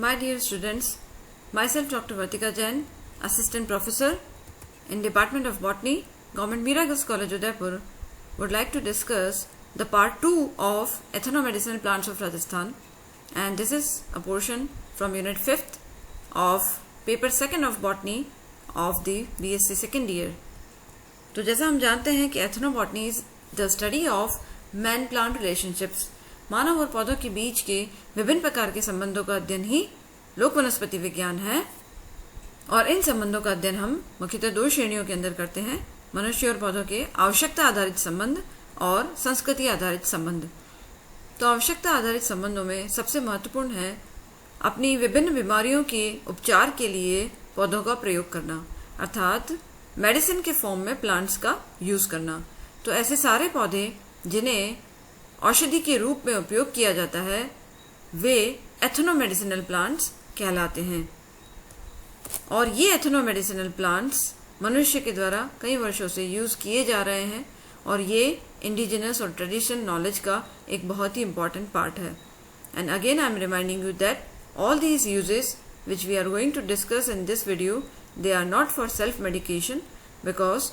My dear students, myself Dr. Vartika Jain, Assistant Professor in Department of Botany, Government Mira Girls College, Udaipur, would like to discuss the part 2 of Ethnomedicinal Plants of Rajasthan, and this is a portion from Unit 5th of Paper 2nd of Botany of the BSc second year. तो जैसा हम जानते हैं कि ethnobotany is the study of man plant relationships, मानव और पौधों के बीच के विभिन्न प्रकार के संबंधों का अध्ययन ही लोक वनस्पति विज्ञान है। और इन संबंधों का अध्ययन हम मुख्यतः दो श्रेणियों के अंदर करते हैं, मनुष्य और पौधों के आवश्यकता आधारित संबंध और संस्कृति आधारित संबंध। तो आवश्यकता आधारित संबंधों में सबसे महत्वपूर्ण है अपनी विभिन्न बीमारियों के उपचार के लिए पौधों का प्रयोग करना, अर्थात मेडिसिन के फॉर्म में प्लांट्स का यूज करना। तो ऐसे सारे पौधे जिन्हें औषधि के रूप में उपयोग किया जाता है वे एथनोमेडिसिनल प्लांट्स कहलाते हैं। और ये एथनोमेडिसिनल प्लांट्स मनुष्य के द्वारा कई वर्षों से यूज किए जा रहे हैं और ये इंडिजिनस और ट्रेडिशनल नॉलेज का एक बहुत ही इम्पोर्टेंट पार्ट है। And again I am reminding you that all these uses which we are going to discuss in this video, they are not for self medication, because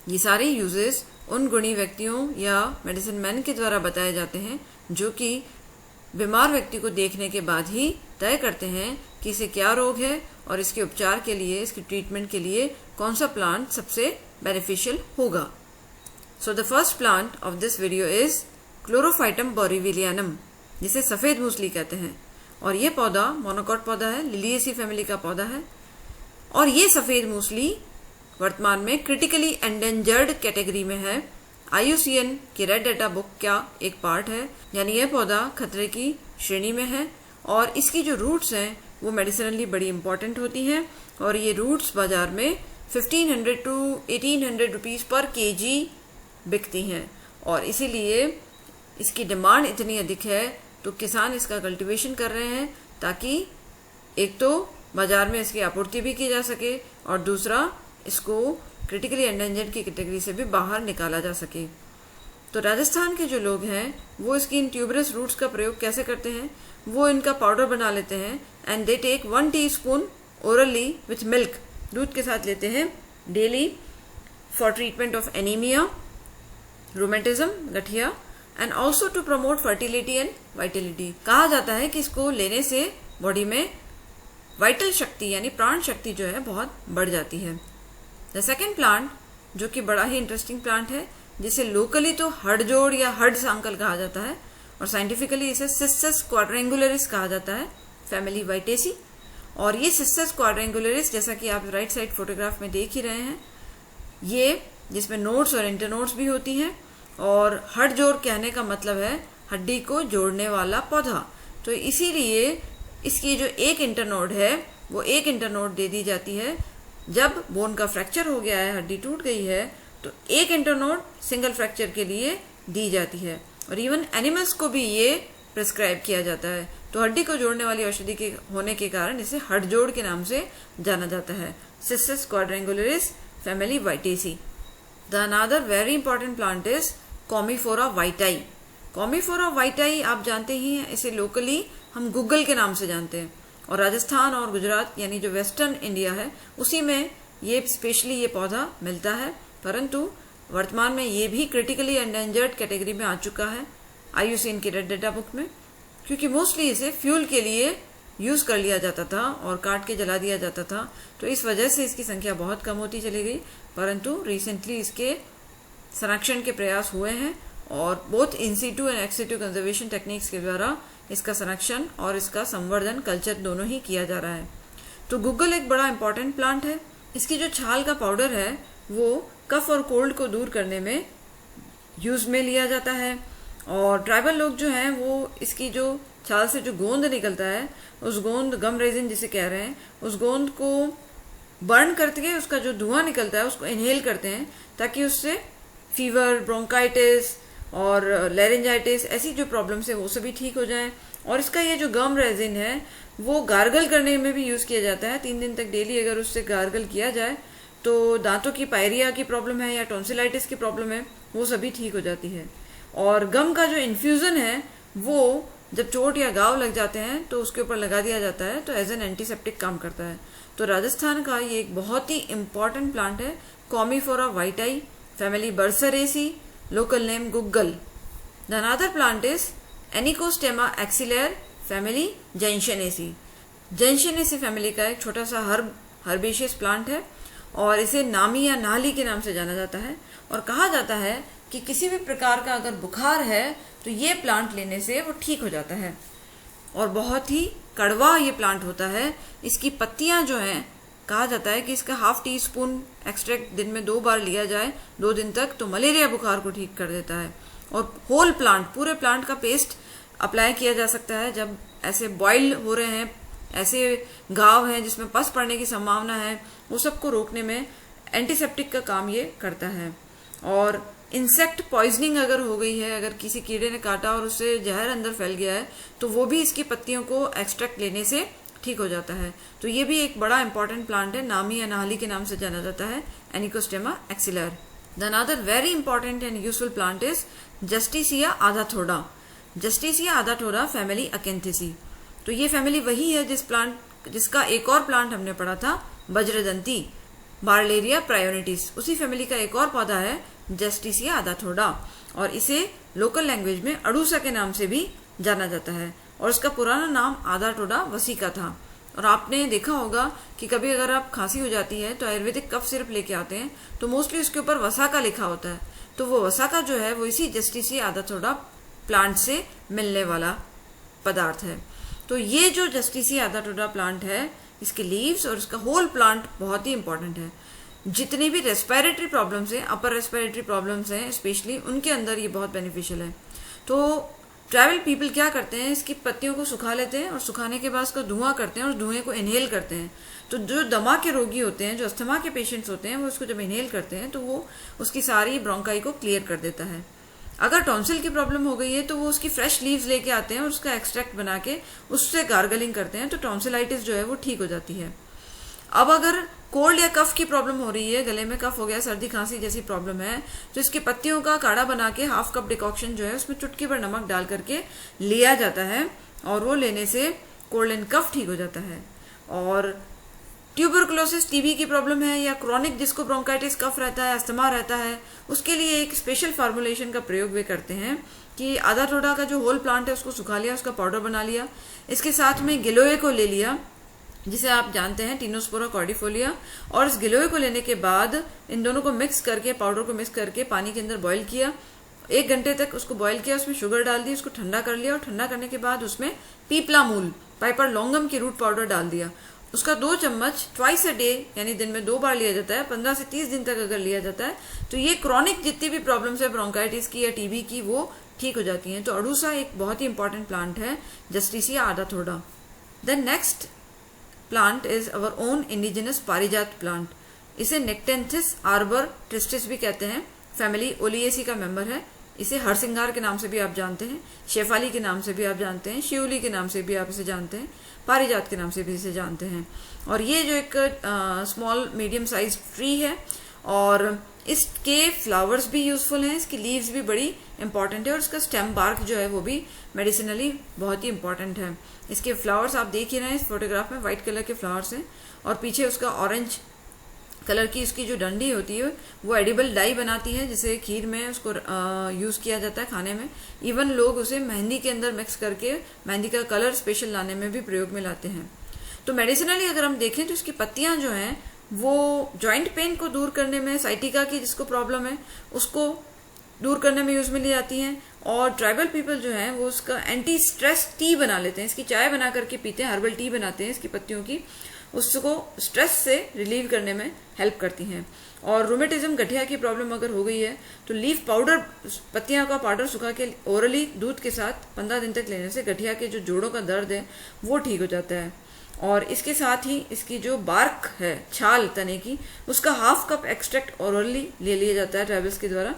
ये सारे uses उन गुणी व्यक्तियों या मेडिसिन मैन के द्वारा बताए जाते हैं जो कि बीमार व्यक्ति को देखने के बाद ही तय करते हैं कि इसे क्या रोग है और इसके उपचार के लिए, इसके ट्रीटमेंट के लिए कौन सा प्लांट सबसे बेनिफिशियल होगा। So the first plant of this video is Chlorophytum borivilianum, जिसे सफेद मूसली कहते हैं। और ये पौधा मोनोकॉट पौधा है, लिलिएसी फैमिली का पौधा है। और ये सफेद मूसली वर्तमान में क्रिटिकली एंडेंजर्ड कैटेगरी में है। IUCN की रेड डाटा बुक का एक पार्ट है, यानी यह पौधा खतरे की श्रेणी में है। और इसकी जो रूट्स हैं वो मेडिसिनली बड़ी इंपॉर्टेंट होती हैं और ये रूट्स बाजार में 1500 to 1800 रुपीज पर केजी बिकती हैं। और इसीलिए इसकी डिमांड इतनी अधिक है तो किसान इसका कल्टीवेशन कर रहे हैं ताकि एक तो बाजार में इसकी आपूर्ति भी की जा सके और दूसरा इसको क्रिटिकली एंडेंजर्ड की कैटेगरी से भी बाहर निकाला जा सके। तो राजस्थान के जो लोग हैं वो इसकी इन ट्यूबरस रूट्स का प्रयोग कैसे करते हैं, वो इनका पाउडर बना लेते हैं and they take 1 teaspoon orally with milk, दूध के साथ लेते हैं daily for treatment of anaemia, rheumatism, गठिया, and also to promote fertility and vitality. कहा जाता है कि इसको लेने से बॉडी में वाइटल शक्ति यानी प्राण शक्ति जो है बहुत बढ़ जाती है। द सेकेंड प्लांट जो कि बड़ा ही इंटरेस्टिंग प्लांट है, जिसे लोकली तो हड़जोड़ या हड सांकल कहा जाता है और साइंटिफिकली इसे सिस्टस क्वाड्रेंगुलरिस कहा जाता है, फैमिली वाइटेसी। और ये सिस्टस क्वाड्रेंगुलरिस जैसा कि आप राइट साइड फोटोग्राफ में देख ही रहे हैं, ये जिसमें नोड्स और इंटरनोड्स भी होती हैं। और हड जोड़ कहने का मतलब है हड्डी को जोड़ने वाला पौधा। तो इसीलिए इसकी जो एक इंटरनोड है वो एक इंटरनोड दे दी जाती है। जब बोन का फ्रैक्चर हो गया है, हड्डी टूट गई है, तो एक इंटरनोड सिंगल फ्रैक्चर के लिए दी जाती है। और इवन एनिमल्स को भी ये प्रिस्क्राइब किया जाता है। तो हड्डी को जोड़ने वाली औषधि के होने के कारण इसे हडजोड़ के नाम से जाना जाता है, सिस्टस quadrangularis, family Vitaceae. The another very important plant is Commiphora wightii. Commiphora wightii आप जानते ही हैं, इसे लोकली हम गुग्गल के नाम से जानते हैं। और राजस्थान और गुजरात यानी जो वेस्टर्न इंडिया है उसी में ये स्पेशली ये पौधा मिलता है, परंतु वर्तमान में ये भी क्रिटिकली एंडेंजर्ड कैटेगरी में आ चुका है IUCN की रेड डाटा बुक में, क्योंकि मोस्टली इसे फ्यूल के लिए यूज कर लिया जाता था और काट के जला दिया जाता था। तो इस वजह से इसकी संख्या बहुत कम होती चली गई, परंतु रिसेंटली इसके संरक्षण के प्रयास हुए हैं और both in situ and ex situ conservation techniques के द्वारा इसका संरक्षण और इसका संवर्धन, कल्चर दोनों ही किया जा रहा है। तो गुग्गल एक बड़ा इंपॉर्टेंट प्लांट है। इसकी जो छाल का पाउडर है वो कफ और कोल्ड को दूर करने में यूज में लिया जाता है। और ट्राइबल लोग जो हैं वो इसकी जो छाल से जो गोंद निकलता है, उस गोंद, गम रेजिन जिसे कह रहे हैं, उस गोंद को बर्न करके उसका जो धुआं निकलता है उसको इनहेल करते हैं ताकि उससे फीवर, ब्रोंकाइटिस और लेरिंजाइटिस ऐसी जो प्रॉब्लम्स है वो सभी ठीक हो जाएं। और इसका ये जो गम रेजिन है वो गार्गल करने में भी यूज किया जाता है। 3 दिन तक डेली अगर उससे गार्गल किया जाए तो दांतों की पायरिया की प्रॉब्लम है या टॉन्सिलाइटिस की प्रॉब्लम है वो सभी ठीक हो जाती है। और गम का जो इन्फ्यूजन है वो जब चोट या घाव लग जाते हैं तो उसके ऊपर लगा दिया जाता है, तो एज एन एंटीसेप्टिक काम करता है। तो राजस्थान का ये एक बहुत ही इंपॉर्टेंट प्लांट है, Commiphora wightii, family Burseraceae, local name guggul. The another plant is Enicostemma axillare, family Gentianaceae. Gentianaceae family का एक छोटा सा हर्बेशियस प्लांट है और इसे नामी या नाली के नाम से जाना जाता है। और कहा जाता है कि किसी भी प्रकार का अगर बुखार है तो ये प्लांट लेने से वो ठीक हो जाता है। और बहुत ही कड़वा ये प्लांट होता है। इसकी पत्तियां जो हैं, कहा जाता है कि इसका ½ टीस्पून एक्सट्रैक्ट दिन में 2 बार लिया जाए 2 दिन तक, तो मलेरिया बुखार को ठीक कर देता है। और होल प्लांट, पूरे प्लांट का पेस्ट अप्लाई किया जा सकता है जब ऐसे बॉइल हो रहे हैं, ऐसे घाव हैं जिसमें पस पड़ने की संभावना है, वो सबको रोकने में एंटीसेप्टिक का काम ये करता है। और इंसेक्ट पॉइजनिंग अगर हो गई है, अगर किसी कीड़े ने काटा और उससे जहर अंदर फैल गया है, तो वो भी इसकी पत्तियों को एक्सट्रैक्ट लेने से ठीक हो जाता है। तो ये भी एक बड़ा इंपॉर्टेंट प्लांट है, नामी या नाली के नाम से जाना जाता है, Enicostemma axillare. The another very important and useful plant is Justicia adhatoda. Justicia adhatoda, family Acanthaceae. तो ये फैमिली वही है जिसका एक और प्लांट हमने पढ़ा था, वज्रदंती, बार्लेरिया प्रायोनिटिस। उसी फैमिली का एक और पौधा है जस्टिसिया आधाथोडा, और इसे लोकल लैंग्वेज में अड़ूसा के नाम से भी जाना जाता है। और इसका पुराना नाम आधाथोडा वसिका था। और आपने देखा होगा कि कभी अगर आप खांसी हो जाती है तो आयुर्वेदिक कफ सिरप लेके आते हैं तो मोस्टली उसके ऊपर वसाका लिखा होता है। तो वो वसाका जो है वो इसी जस्टिसिया आधाथोडा प्लांट से मिलने वाला पदार्थ है। तो ये जो जस्टिसिया आधाथोडा प्लांट है, इसके लीव्स और इसका होल प्लांट बहुत ही इंपॉर्टेंट है। जितनी भी रेस्पिरेटरी प्रॉब्लम्स हैं, अपर रेस्पिरेटरी प्रॉब्लम्स हैं स्पेशली, उनके अंदर ये बहुत बेनिफिशियल है। तो ट्राइबल पीपल क्या करते हैं, इसकी पत्तियों को सुखा लेते हैं और सुखाने के बाद उसका धुआं करते हैं और धुएं को इनहेल करते हैं। तो जो दमा के रोगी होते हैं, जो अस्थमा के पेशेंट्स होते हैं, वो उसको जब इनहेल करते हैं तो वो उसकी सारी ब्रोंकाई को क्लियर कर देता है। अगर टॉन्सिल की प्रॉब्लम हो गई है तो वो उसकी फ्रेश लीव्स लेके आते हैं और उसका एक्सट्रैक्ट बना के उससे गार्गलिंग करते हैं, तो टॉन्सिलाइटिस जो है वो ठीक हो जाती है। अब अगर कोल्ड या कफ की प्रॉब्लम हो रही है, गले में कफ हो गया, सर्दी खांसी जैसी प्रॉब्लम है, तो इसकी पत्तियों का काढ़ा बना के ½ कप डिकॉक्शन जो है उसमें चुटकी भर नमक डाल करके लिया जाता है और वो लेने से कोल्ड एंड कफ ठीक हो जाता है। और ट्यूबरकुलोसिस, टीबी की प्रॉब्लम है, या क्रॉनिक जिसको ब्रोंकाइटिस कफ रहता है, अस्थमा रहता है, उसके लिए एक स्पेशल फार्मुलेशन का प्रयोग वे करते हैं कि आधाथोडा का जो होल प्लांट है उसको सुखा लिया, उसका पाउडर बना लिया, इसके साथ में गिलोय को ले लिया जिसे आप जानते हैं टीनोस्पोरा कॉर्डिफोलिया, और इस गिलोय को लेने के बाद इन दोनों को मिक्स करके, पाउडर को मिक्स करके पानी के अंदर बॉईल किया, 1 घंटे तक उसको बॉईल किया, उसमें शुगर डाल दी, उसको ठंडा कर लिया और ठंडा करने के बाद उसमें पीपला मूल, पाइपर लॉन्गम की रूट पाउडर डाल दिया। उसका 2 चम्मच ट्वाइस अ डे, यानी दिन में 2 बार लिया जाता है। 15 से 30 दिन तक अगर लिया जाता है तो ये क्रॉनिक जितनी भी प्रॉब्लम्स है ब्रोंकाइटिस की या टीबी की, वो ठीक हो जाती हैं। तो अड़ूसा एक बहुत ही इंपॉर्टेंट प्लांट है, Justicia adhatoda. Then next plant is our own indigenous parijat plant. इसे नेक्टेंथिस आर्बर ट्रिस्टिस भी कहते हैं, फैमिली ओलिएसी का मेंबर है। इसे हरसिंगार के नाम से भी आप जानते हैं, शेफाली के नाम से भी आप जानते हैं, शिवली के नाम से भी आप इसे जानते हैं, पारिजात के नाम से भी इसे जानते हैं। और ये जो एक स्मॉल मीडियम साइज ट्री है और इसके फ्लावर्स भी यूजफुल हैं, इसकी लीव्स भी बड़ी इंपॉर्टेंट है और इसका स्टेम बार्क जो है वो भी मेडिसिनली बहुत ही इंपॉर्टेंट है। इसके फ्लावर्स आप देख ही रहे हैं इस फोटोग्राफ में, व्हाइट कलर के फ्लावर्स हैं और पीछे उसका ऑरेंज कलर की इसकी जो डंडी होती है वो एडिबल डाई बनाती है, जिसे खीर में उसको यूज किया जाता है खाने में। इवन लोग उसे मेहंदी के अंदर मिक्स करके मेहंदी का कलर स्पेशल लाने में भी प्रयोग में लाते हैं। तो मेडिसिनली अगर हम देखें तो इसकी पत्तियां जो हैं वो जॉइंट पेन को दूर करने में, साइटिका की जिसको प्रॉब्लम है उसको दूर करने में यूज में ली जाती हैं। और ट्राइबल पीपल जो हैं वो उसका एंटी स्ट्रेस टी बना लेते हैं, इसकी चाय बना करके पीते हैं, हर्बल टी बनाते हैं इसकी पत्तियों की, उसको स्ट्रेस से रिलीव करने में हेल्प करती हैं। और रोमेटिज्म, गठिया की प्रॉब्लम अगर हो गई है तो लीफ पाउडर, पत्तियां का पाउडर सुखा के ओरली दूध के साथ 15 दिन तक लेने से गठिया के जो जोड़ों का दर्द है वो ठीक हो जाता है। और इसके साथ ही इसकी जो बार्क है, छाल तने की, उसका ½ कप एक्सट्रैक्ट ओरली ले लिया जाता है ट्राइबल्स के द्वारा।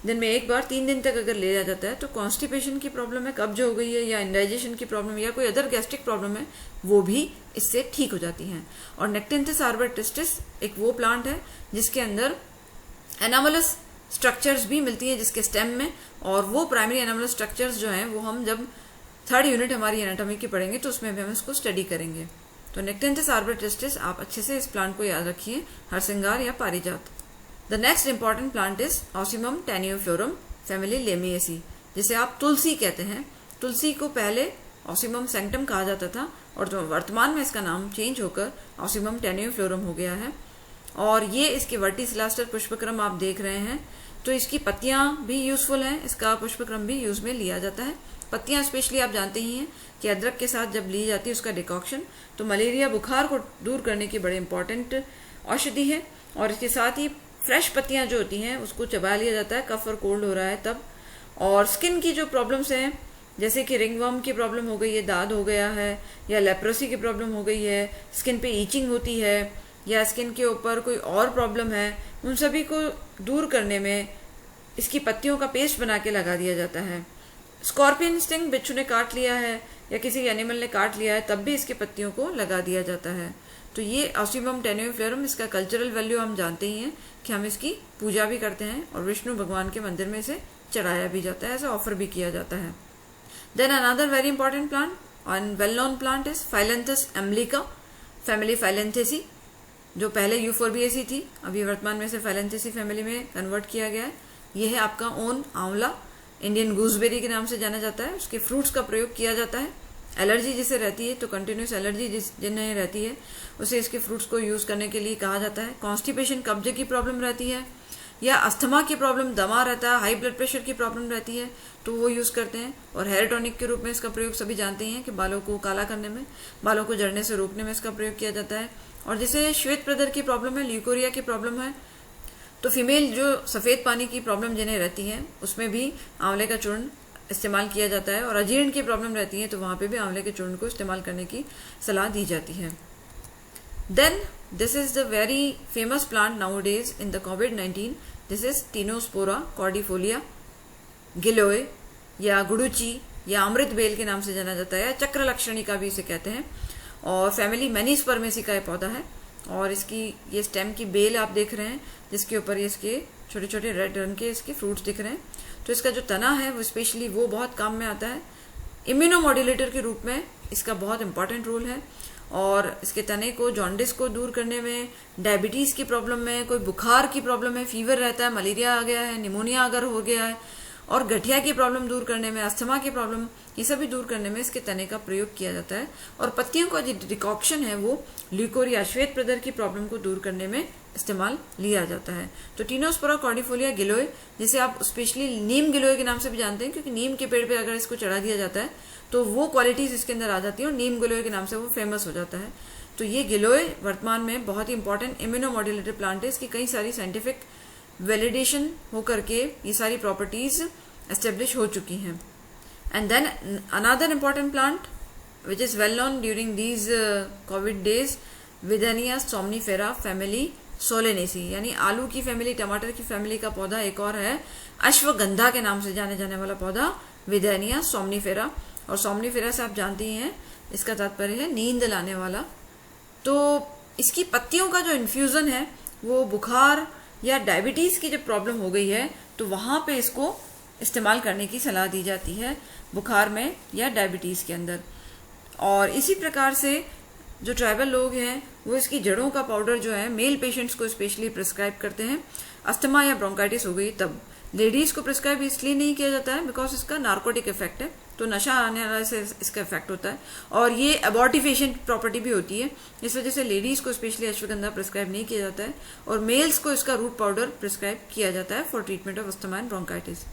दिन में 1 बार 3 दिन तक अगर लिया जाता है तो कॉन्स्टिपेशन की प्रॉब्लम है, कब्ज हो गई है या इंडाइजेशन की प्रॉब्लम या कोई अदर गैस्ट्रिक प्रॉब्लम है, वो भी इससे ठीक हो जाती हैं। और नेक्टेंथिस आर्बर ट्रिस्टिस एक वो प्लांट है जिसके अंदर एनामलस स्ट्रक्चर्स भी मिलती है जिसके स्टेम में, और वो प्राइमरी एनामलस स्ट्रक्चर्स जो हैं वो हम जब 3rd यूनिट हमारी एनाटॉमी की पढ़ेंगे तो उसमें भी हम इसको स्टडी करेंगे। तो नेक्टेंथिस आर्बोरेस्टिस आप अच्छे से इस प्लांट को याद रखिए, हरसिंगार या पारिजात। The next important plant is Ocimum tenuiflorum family Lamiaceae, जिसे आप तुलसी कहते हैं। तुलसी को पहले ऑसिमम सैंक्टम कहा जाता था और तो वर्तमान में इसका नाम चेंज होकर ऑसिमम टैनियोफ्लोरम हो गया है। और ये इसके वर्टिसिलास्टर पुष्पक्रम आप देख रहे हैं, तो इसकी पत्तियां भी यूजफुल हैं, इसका पुष्पक्रम भी यूज में लिया जाता है। पत्तियां स्पेशली आप जानते ही हैं कि अदरक के साथ जब ली जाती है उसका डिकॉक्शन, तो मलेरिया बुखार को दूर करने की बड़े इंपॉर्टेंट औषधि है। और इसके साथ ही फ्रेश पत्तियां जो होती हैं उसको चबा लिया जाता है कफ और कोल्ड हो रहा है तब। और स्किन की जो प्रॉब्लम्स हैं, जैसे कि रिंगवर्म की प्रॉब्लम हो गई है, दाद हो गया है, या लेप्रोसी की प्रॉब्लम हो गई है, स्किन पे ईचिंग होती है, या स्किन के ऊपर कोई और प्रॉब्लम है, उन सभी को दूर करने में इसकी पत्तियों का पेस्ट बना के लगा दिया जाता है। स्कॉर्पियन स्टिंग, बिच्छू ने काट लिया है या किसी एनिमल ने काट लिया है, तब भी इसकी पत्तियों को लगा दिया जाता है। तो ये ऑसिमम टैनियोफ्लोरम, इसका कल्चरल वैल्यू हम जानते ही हैं कि हम इसकी पूजा भी करते हैं और विष्णु भगवान के मंदिर में इसे चढ़ाया भी जाता है, ऐसा ऑफर भी किया जाता है। Then another very important plant and well known plant is Phyllanthus emblica family Phyllanthaceae, जो पहले यूफोर्बिएसी थी, अभी वर्तमान में से फाइलेंथेसी फैमिली में कन्वर्ट किया गया है। यह है आपका ओन आंवला, इंडियन गूसबेरी के नाम से जाना जाता है। उसके फ्रूट्स का प्रयोग किया जाता है। एलर्जी जिसे रहती है, तो कंटिन्यूस एलर्जी जिन्हें रहती है उसे इसके फ्रूट्स को यूज करने के लिए कहा जाता है। कॉन्स्टिपेशन, कब्जे की प्रॉब्लम रहती है, या अस्थमा की प्रॉब्लम, दमा रहता है, हाई ब्लड प्रेशर की प्रॉब्लम रहती है, तो वो यूज करते हैं। और हेयर टॉनिक के रूप में इसका प्रयोग सभी जानते हैं कि बालों को काला करने में, बालों को झड़ने से रोकने में इसका प्रयोग किया जाता है। और जैसे श्वेत प्रदर की प्रॉब्लम है, ल्यूकोरिया की प्रॉब्लम है, तो फीमेल जो सफेद पानी की प्रॉब्लम जिन्हें रहती है उसमें भी आंवले का चूर्ण इस्तेमाल किया जाता है। और अजीर्ण की प्रॉब्लम रहती है तो वहां पे भी आंवले के चूर्ण को इस्तेमाल करने की सलाह दी जाती है। Then this is the very famous plant nowadays in the कोविड-19, this is Tinospora cordifolia giloy, या गुडुची, या अमृत बेल के नाम से जाना जाता है, या चक्रलक्षणी का भी इसे कहते हैं। और फैमिली मैनीस्पर्मेसी का यह पौधा है। और इसकी ये स्टेम की बेल आप देख रहे हैं, जिसके ऊपर ये इसके छोटे छोटे रेड रंग के इसके फ्रूट्स दिख रहे हैं। तो इसका जो तना है वो स्पेशली वो बहुत काम में आता है। इम्यूनोमॉड्यूलेटर के रूप में इसका बहुत इंपॉर्टेंट रोल है। और इसके तने को जॉन्डिस को दूर करने में, डायबिटीज की प्रॉब्लम में, कोई बुखार की प्रॉब्लम है, फीवर रहता है, मलेरिया आ गया है, निमोनिया अगर हो गया है, और गठिया की प्रॉब्लम दूर करने में, अस्थमा की प्रॉब्लम, ये सभी दूर करने में इसके तने का प्रयोग किया जाता है। और पत्तियों का जो डिकॉक्शन है वो ल्यूकोरिया, श्वेत प्रदर की प्रॉब्लम को दूर करने में इस्तेमाल लिया जाता है। तो टीनोस्पोरा कॉर्डिफोलिया गिलोय, जिसे आप स्पेशली नीम गिलोय के नाम से भी जानते हैं, क्योंकि नीम के पेड़ पे अगर इसको चढ़ा दिया जाता है तो वो क्वालिटीज इसके अंदर आ जाती है और नीम गिलोय के नाम से वो फेमस हो जाता है। तो ये गिलोय वर्तमान में बहुत ही इंपॉर्टेंट इम्यूनोमॉड्यूलेटर प्लांट है। इसकी कई सारी साइंटिफिक वैलिडेशन होकर के ये सारी प्रॉपर्टीज एस्टेब्लिश हो चुकी हैं। And then another important plant which is well known during these COVID days, Withania somnifera family Solanaceae, यानी आलू की फैमिली, टमाटर की फैमिली का पौधा एक और है, अश्वगंधा के नाम से जाने जाने वाला पौधा विदेनिया सोमनीफेरा। और सोमनीफेरा से आप जानते ही हैं इसका तात्पर्य है नींद लाने वाला। तो इसकी पत्तियों का जो इन्फ्यूजन है वो बुखार या डायबिटीज की जब प्रॉब्लम हो गई है तो वहां पे इसको इस्तेमाल करने की सलाह दी जाती है, बुखार में या डायबिटीज के अंदर। और इसी प्रकार से जो ट्राइबल लोग हैं वो इसकी जड़ों का पाउडर जो है मेल पेशेंट्स को स्पेशली प्रिस्क्राइब करते हैं। अस्थमा या ब्रोंकाइटिस हो गई तब। लेडीज को प्रिस्क्राइब इसलिए नहीं किया जाता है बिकॉज इसका नार्कोटिक इफेक्ट है, तो नशा आने वाले से इसका इफेक्ट होता है और ये एबॉर्टिफिशिएंट प्रॉपर्टी भी होती है। इस वजह से लेडीज को स्पेशली अश्वगंधा प्रिस्क्राइब नहीं किया जाता है और मेल्स को इसका रूट पाउडर प्रिस्क्राइब किया जाता है for treatment of asthma and bronchitis.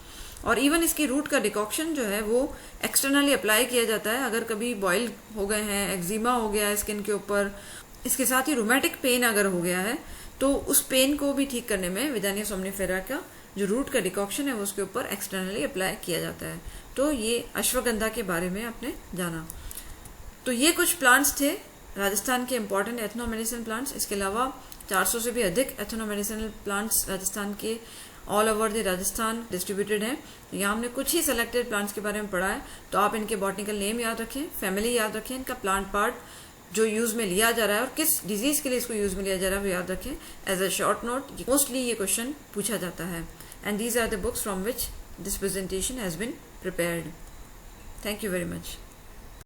और इवन इसकी रूट का डिकॉक्शन जो है वो एक्सटर्नली अप्लाई किया जाता है अगर कभी बॉयल हो गए हैं, एक्जिमा हो गया है स्किन के ऊपर। इसके साथ ही रोमैटिक पेन अगर हो गया है तो उस पेन को भी ठीक करने में विदेनिया सोमनीफेरा का जो रूट का डिकॉक्शन है वो उसके ऊपर एक्सटर्नली अप्लाई किया जाता है। तो ये अश्वगंधा के बारे में आपने जाना। तो ये कुछ प्लांट्स थे राजस्थान के इंपॉर्टेंट एथनो मेडिसिन प्लांट्स। इसके अलावा 400 से भी अधिक एथनो मेडिसिनल प्लांट्स राजस्थान के all over the Rajasthan distributed है। यहाँ हमने कुछ ही सिलेक्टेड प्लांट्स के बारे में पढ़ा है। तो आप इनके बॉटनिकल नेम याद रखें, फैमिली याद रखें, इनका प्लांट पार्ट जो यूज में लिया जा रहा है और किस डिजीज के लिए इसको यूज में लिया जा रहा है वो याद रखें। As a short note mostly ये क्वेश्चन पूछा जाता है। And these are the books from which this presentation has been prepared. Thank you very much.